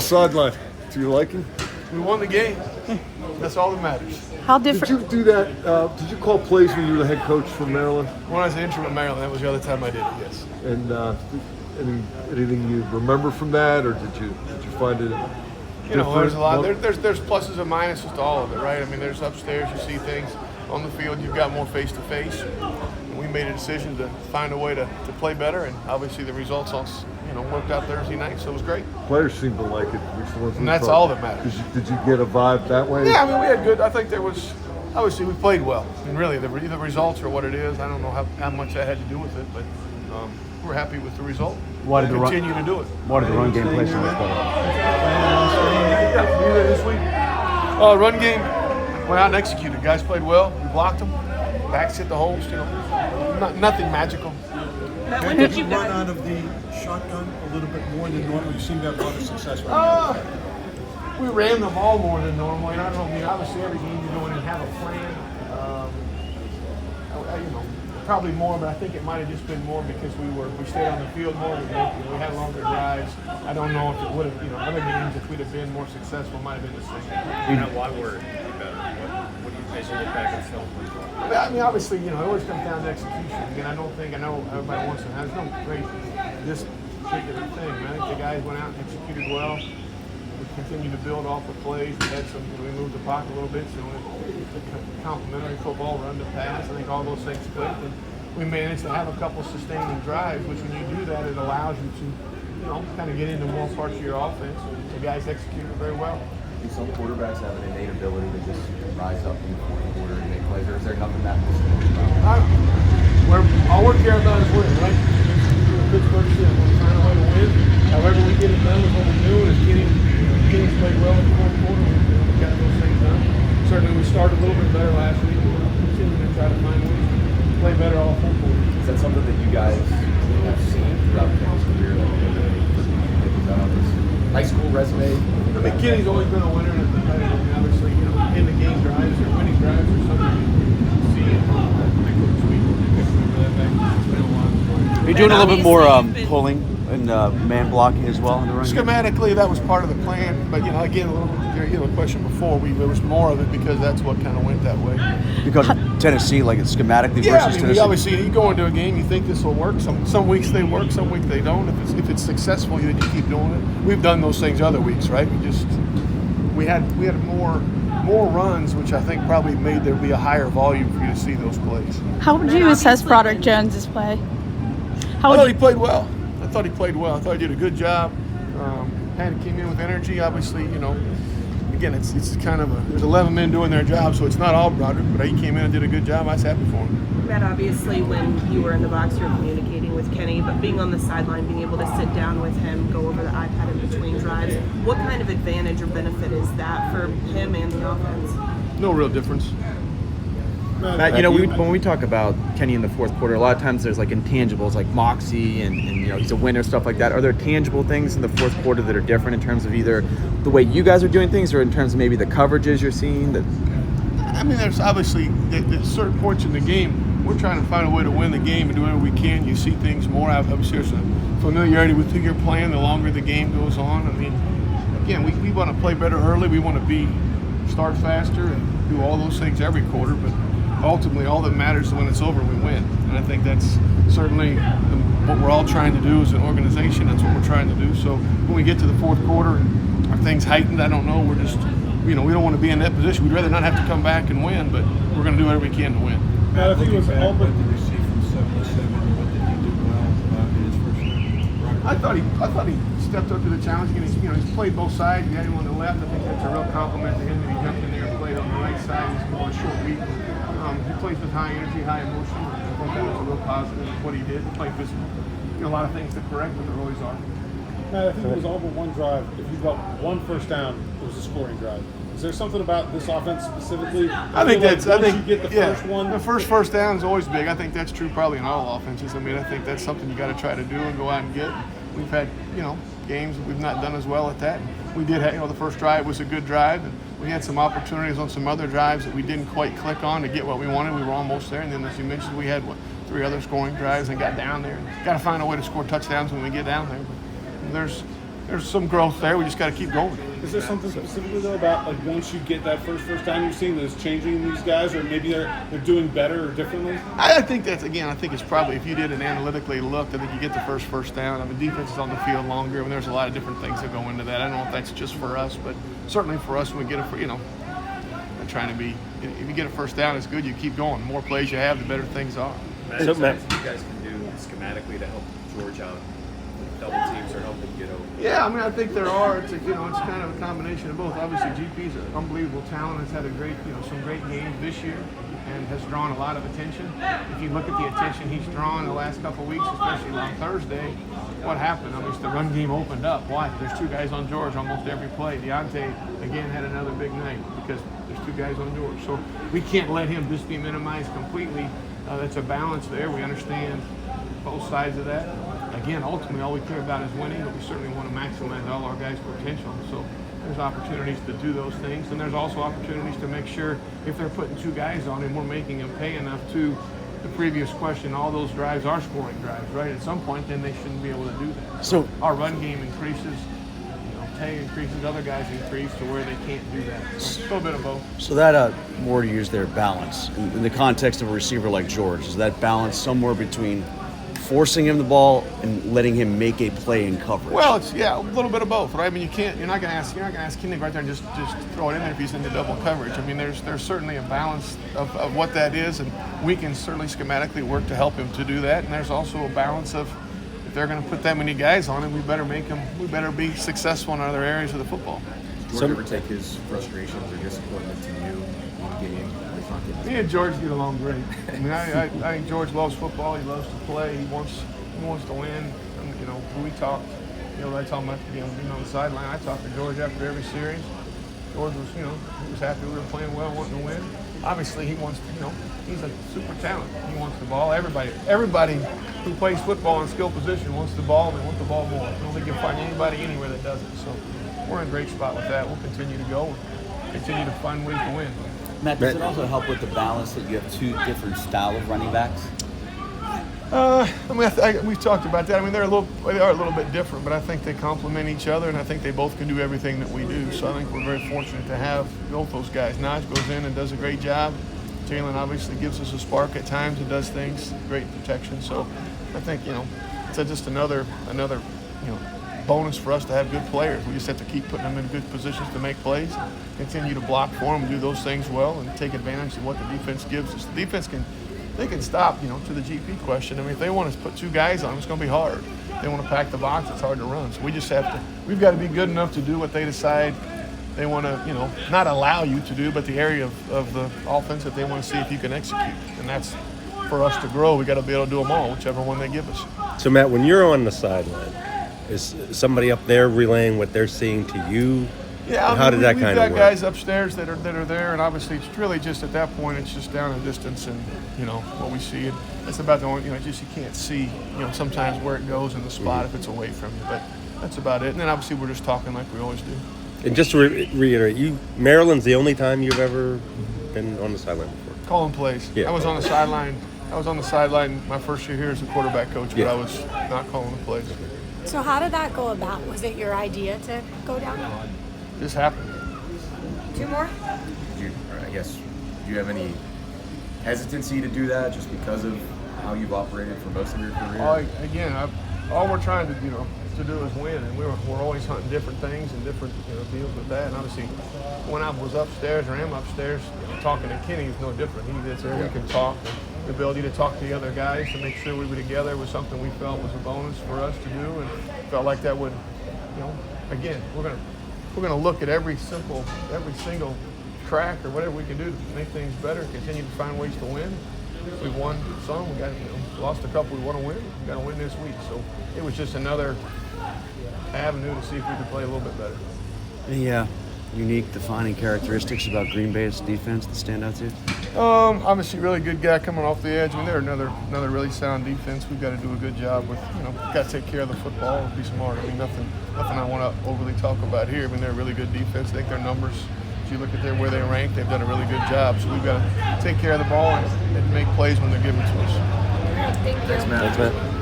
sideline to your liking? We won the game. That's all that matters. How Did different? you do that? Did you call plays when you were the head coach for Maryland? When I was an interim at Maryland, that was the other time I did it, yes. And anything you remember from that, or did you find it? There's a lot. There's pluses and minuses to all of it, right? I mean, there's upstairs, you see things. On the field, you've got more face-to-face. And we made a decision to find a way to play better, and obviously the results worked out Thursday night, so it was great. Players seem to like it. And that's all that matters. Did you get a vibe that way? Yeah, I mean, we had good. I think there was. Obviously, we played well, and really, the results are what it is. I don't know how much that had to do with it, but we're happy with the result. Why did continue to do it? Why did the run game play so much better? Yeah, this week. Run game went out and executed. Guys played well. We blocked them. Backs hit the holes. Nothing magical. Matt, when did you run out of the shotgun a little bit more than normal? You seem to have a lot of success right now. We ran the ball more than normal, and I don't know. I mean, obviously, every game you go in and have a plan. Probably more, but I think it might have just been more because we stayed on the field more. We had longer drives. I don't know if it would have. Other games, if we'd have been more successful, might have been the same. Why were you better? What do you guys look back and film? I mean, obviously, it always comes down to execution. Again, I know everybody wants to have no great this particular thing. I think the guys went out and executed well. We continued to build off the plays. We had we moved the pocket a little bit, so it's a complementary football, run to pass. I think all those things clicked, and we managed to have a couple sustaining drives, which when you do that, it allows you to, kind of get into more parts of your offense. The guys executed very well. Do some quarterbacks have an innate ability to just rise up in the fourth quarter and make plays, or is there nothing that all we're care about is winning, right? Good first year. We're trying to find a win. However we get it done with what we're doing is Pickens played well in the fourth quarter. We got those things done. Certainly we started a little bit better last week. We'll continue to try to find ways to play better all four quarters. Is that something that you guys have seen throughout Kenny's career? High school resume? I mean, Kenny's always been a winner and a competitor. I mean, obviously, in the game drives or winning drives or something you see it. I think it's sweet. Remember that back. It's been a while. Are you doing a little bit more pulling and man blocking as well in the run game? Schematically, that was part of the plan, but again, a question before, there was more of it because that's what kind of went that way. Because Tennessee, like it's schematically versus Tennessee. We obviously you go into a game, you think this will work. Some weeks they work, some weeks they don't. If it's successful, then you keep doing it. We've done those things other weeks, right? We had more runs, which I think probably made there be a higher volume for you to see those plays. How would you assess Broderick Jones's play? I thought he played well. I thought he did a good job. Came in with energy. Obviously, again, it's kind of there's 11 men doing their job, so it's not all Broderick, but he came in and did a good job. I was happy for him. Matt, obviously, when you were in the box, you were communicating with Kenny, but being on the sideline, being able to sit down with him, go over the iPad in between drives, what kind of advantage or benefit is that for him and the offense? No real difference. Matt, when we talk about Kenny in the fourth quarter, a lot of times there's like intangibles like moxie and he's a winner, stuff like that. Are there tangible things in the fourth quarter that are different in terms of either the way you guys are doing things or in terms of maybe the coverages you're seeing? I mean, there's obviously at certain points in the game, we're trying to find a way to win the game and do whatever we can. You see things more. Obviously, there's a familiarity with who you're playing the longer the game goes on. I mean, again, we want to play better early. We want to start faster and do all those things every quarter, but ultimately, all that matters is when it's over, we win. And I think that's certainly what we're all trying to do as an organization. That's what we're trying to do. So when we get to the fourth quarter, are things heightened? I don't know. We're just, we don't want to be in that position. We'd rather not have to come back and win, but we're going to do whatever we can to win. I think it was all but the receive from 77. What did he do well in his first year? I thought he stepped up to the challenge. Again, he's played both sides. He had him on the left. I think that's a real compliment to him that he jumped in there and played on the right side. He's more short week. He plays with high energy, high emotion. I think that was a real positive of what he did. He played physical. A lot of things to correct, but there always are. Matt, I think it was all but one drive. If you got one first down, it was a scoring drive. Is there something about this offense specifically? I think you get the first one. The first down is always big. I think that's true probably in all offenses. I mean, I think that's something you got to try to do and go out and get. We've had, games that we've not done as well at that. We did have, the first drive was a good drive, and we had some opportunities on some other drives that we didn't quite click on to get what we wanted. We were almost there, and then as you mentioned, we had 3 other scoring drives and got down there. Got to find a way to score touchdowns when we get down there. But there's there's some growth there. We just got to keep going. Is there something specifically though about like once you get that first down, you're seeing this changing in these guys, or maybe they're doing better or differently? I think that's, again, I think it's probably, if you did an analytically look, I think you get the first down. I mean, defense is on the field longer. I mean, there's a lot of different things that go into that. I don't know if that's just for us, but certainly for us, when we get I'm trying to be, if you get a first down, it's good. You keep going. The more plays you have, the better things are. Matt, so Matt, you guys can do schematically to help George out, double teams or help him get over? Yeah, I mean, I think there are. It's kind of a combination of both. Obviously, GP's an unbelievable talent. Has had a great, some great games this year, and has drawn a lot of attention. If you look at the attention he's drawn the last couple of weeks, especially on Thursday, what happened? I mean, the run game opened up. Why? There's two guys on George almost every play. Deontay again had another big night because there's two guys on George. So we can't let him just be minimized completely. That's a balance there. We understand both sides of that. Again, ultimately, all we care about is winning, but we certainly want to maximize all our guys' potential. So there's opportunities to do those things, and there's also opportunities to make sure if they're putting two guys on him, we're making them pay enough to the previous question. All those drives are scoring drives, right? At some point, then they shouldn't be able to do that. So our run game increases. Tay increases, other guys increase to where they can't do that. So a little bit of both. So that more to use their balance in the context of a receiver like George. Is that balance somewhere between forcing him the ball and letting him make a play in coverage? Well, it's a little bit of both, right? I mean, you're not going to ask Kinnick right there and just throw it in there if he's into double coverage. I mean, there's certainly a balance of what that is, and we can certainly schematically work to help him to do that. And there's also a balance of, if they're going to put that many guys on him, we better be successful in other areas of the football. Does George ever take his frustrations or disappointment to you in game? Me and George get along great. I mean, I think George loves football. He loves to play. He wants to win. And, when we talk, I tell him after being on the sideline, I talk to George after every series. George was, he was happy we were playing well, wanting to win. Obviously, he wants to, he's a super talent. He wants the ball. Everybody who plays football in skill position wants the ball. They want the ball more. I don't think you'll find anybody anywhere that doesn't. So we're in a great spot with that. We'll continue to go and continue to find ways to win. Matt, does it also help with the balance that you have two different style of running backs? We've talked about that. I mean, they are a little bit different, but I think they complement each other, and I think they both can do everything that we do. So I think we're very fortunate to have both those guys. Naj goes in and does a great job. Jalen obviously gives us a spark at times and does things, great protection. So I think, it's just another bonus for us to have good players. We just have to keep putting them in good positions to make plays, continue to block for them, and do those things well, and take advantage of what the defense gives us. The defense can stop, to the GP question. I mean, if they want to put two guys on them, it's going to be hard. If they want to pack the box, it's hard to run. So we've got to be good enough to do what they decide they want to, not allow you to do, but the area of the offense that they want to see if you can execute. And that's, for us to grow, we got to be able to do them all, whichever one they give us. So, Matt, when you're on the sideline, is somebody up there relaying what they're seeing to you? Yeah, how did that kind of work? We've got guys upstairs that are there, and obviously it's really just at that point it's just down in distance and what we see. It's about the only just you can't see sometimes where it goes in the spot if it's away from you, but that's about it. And then obviously we're just talking like we always do. And just to reiterate, Maryland's the only time you've ever been on the sideline before. Calling plays. Yeah. I was on the sideline my first year here as a quarterback coach, but I was not calling the plays. So how did that go about? Was it your idea to go down? Just happened. Two more? Do you have any hesitancy to do that just because of how you've operated for most of your career? All we're trying to do is win, and we're always hunting different things and different deals with that. And obviously, when I was upstairs or am upstairs, talking to Kenny is no different. He's there, we can talk. The ability to talk to the other guys to make sure we were together was something we felt was a bonus for us to do, and felt like that would, again, we're gonna look at every single crack or whatever we can do to make things better, continue to find ways to win. We've won some, we got lost a couple we want to win. We got to win this week, so it was just another avenue to see if we could play a little bit better. Any unique defining characteristics about Green Bay's defense that stand out to you? Obviously, really good guy coming off the edge. I mean, they're another really sound defense. We've got to do a good job with, got to take care of the football and be smart. I mean, nothing I want to overly talk about here. I mean, they're a really good defense. I think their numbers, if you look at where they rank, they've done a really good job. So we've got to take care of the ball and make plays when they're given to us. Thank you. Thanks, Matt.